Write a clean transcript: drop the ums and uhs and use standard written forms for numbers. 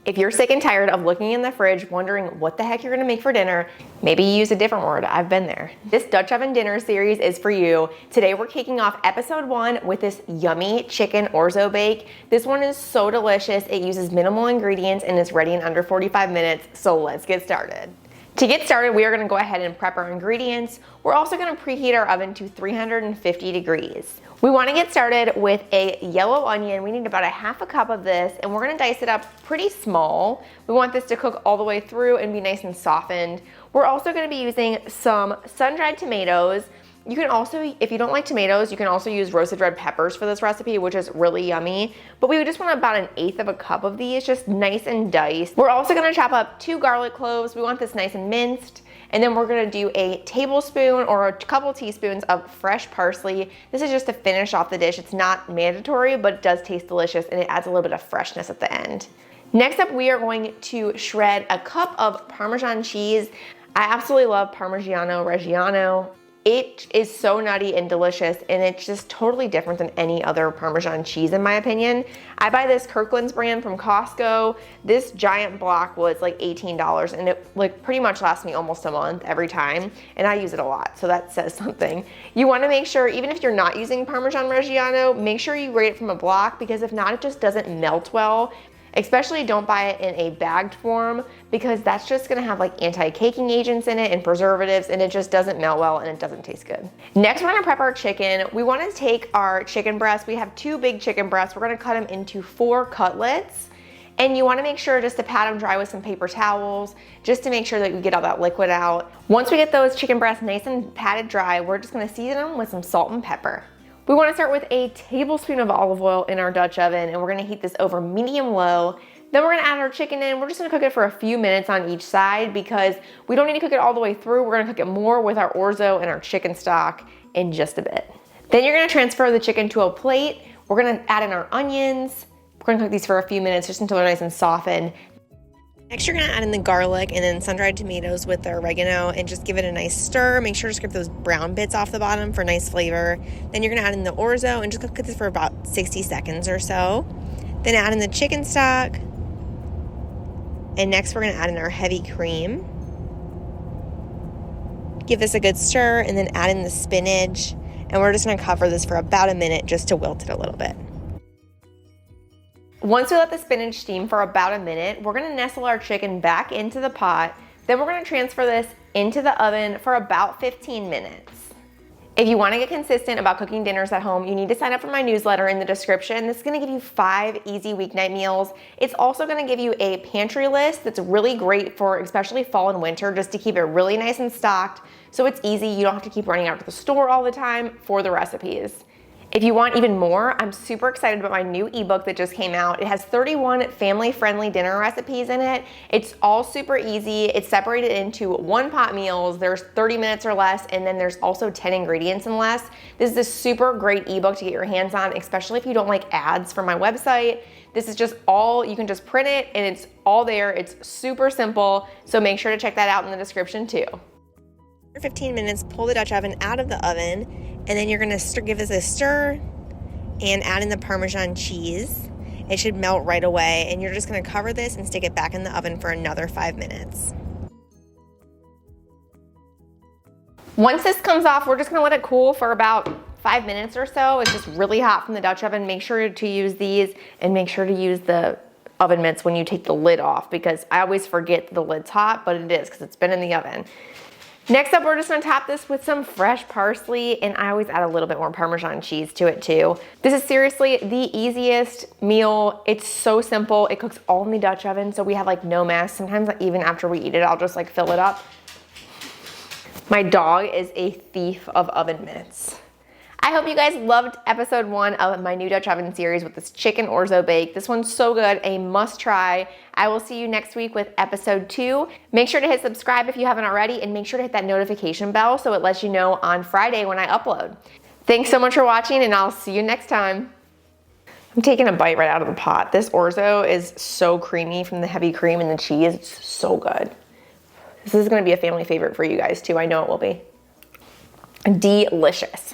If you're sick and tired of looking in the fridge wondering what the heck you're gonna make for dinner, maybe you use a different word, I've been there. This Dutch oven dinner series is for you. Today we're kicking off episode 1 with this yummy chicken orzo bake. This one is so delicious, it uses minimal ingredients and is ready in under 45 minutes, so let's get started. To get started, we are gonna go ahead and prep our ingredients. We're also gonna preheat our oven to 350 degrees. We wanna get started with a yellow onion. We need about a half a cup of this, and we're gonna dice it up pretty small. We want this to cook all the way through and be nice and softened. We're also gonna be using some sun-dried tomatoes. You can also, if you don't like tomatoes, you can also use roasted red peppers for this recipe, which is really yummy. But we just want about 1/8 of a cup of these, just nice and diced. We're also gonna chop up 2 garlic cloves. We want this nice and minced. And then we're gonna do a tablespoon or a couple teaspoons of fresh parsley. This is just to finish off the dish. It's not mandatory, but it does taste delicious and it adds a little bit of freshness at the end. Next up, we are going to shred a cup of Parmesan cheese. I absolutely love Parmigiano Reggiano. It is so nutty and delicious, and it's just totally different than any other Parmesan cheese in my opinion. I buy this Kirkland's brand from Costco. This giant block was like $18, and it like pretty much lasts me almost a month every time, and I use it a lot, so that says something. You wanna make sure, even if you're not using Parmesan Reggiano, make sure you grate it from a block, because if not, it just doesn't melt well. Especially don't buy it in a bagged form, because that's just gonna have like anti-caking agents in it and preservatives, and it just doesn't melt well and it doesn't taste good. Next, we're gonna prep our chicken. We wanna take our chicken breasts. We have 2 big chicken breasts. We're gonna cut them into 4 cutlets. And you wanna make sure just to pat them dry with some paper towels, just to make sure that we get all that liquid out. Once we get those chicken breasts nice and patted dry, we're just gonna season them with some salt and pepper. We wanna start with a tablespoon of olive oil in our Dutch oven, and we're gonna heat this over medium-low. Then we're gonna add our chicken in. We're just gonna cook it for a few minutes on each side, because we don't need to cook it all the way through. We're gonna cook it more with our orzo and our chicken stock in just a bit. Then you're gonna transfer the chicken to a plate. We're gonna add in our onions. We're gonna cook these for a few minutes just until they're nice and softened. Next, you're gonna add in the garlic and then sun-dried tomatoes with the oregano and just give it a nice stir. Make sure to scrape those brown bits off the bottom for nice flavor. Then you're gonna add in the orzo and just cook this for about 60 seconds or so. Then add in the chicken stock. And next, we're gonna add in our heavy cream. Give this a good stir and then add in the spinach. And we're just gonna cover this for about a minute just to wilt it a little bit. Once we let the spinach steam for about a minute, we're gonna nestle our chicken back into the pot. Then we're gonna transfer this into the oven for about 15 minutes. If you wanna get consistent about cooking dinners at home, you need to sign up for my newsletter in the description. This is gonna give you 5 easy weeknight meals. It's also gonna give you a pantry list that's really great for especially fall and winter, just to keep it really nice and stocked, so it's easy. You don't have to keep running out to the store all the time for the recipes. If you want even more, I'm super excited about my new ebook that just came out. It has 31 family-friendly dinner recipes in it. It's all super easy. It's separated into 1-pot meals. There's 30 minutes or less, and then there's also 10 ingredients and less. This is a super great ebook to get your hands on, especially if you don't like ads for my website. This is just all, you can just print it and it's all there. It's super simple, so make sure to check that out in the description too. For 15 minutes, pull the Dutch oven out of the oven, and then you're gonna give this a stir and add in the Parmesan cheese. It should melt right away, and you're just gonna cover this and stick it back in the oven for another 5 minutes. Once this comes off, we're just gonna let it cool for about 5 minutes or so. It's just really hot from the Dutch oven. Make sure to use these, and make sure to use the oven mitts when you take the lid off, because I always forget the lid's hot, but it is because it's been in the oven. Next up, we're just gonna top this with some fresh parsley, and I always add a little bit more Parmesan cheese to it too. This is seriously the easiest meal. It's so simple. It cooks all in the Dutch oven, so we have like no mess. Sometimes even after we eat it, I'll just like fill it up. My dog is a thief of oven mitts. I hope you guys loved episode 1 of my new Dutch oven series with this chicken orzo bake. This one's so good, a must try. I will see you next week with episode 2. Make sure to hit subscribe if you haven't already, and make sure to hit that notification bell so it lets you know on Friday when I upload. Thanks so much for watching, and I'll see you next time. I'm taking a bite right out of the pot. This orzo is so creamy from the heavy cream and the cheese. It's so good. This is gonna be a family favorite for you guys too. I know it will be. Delicious.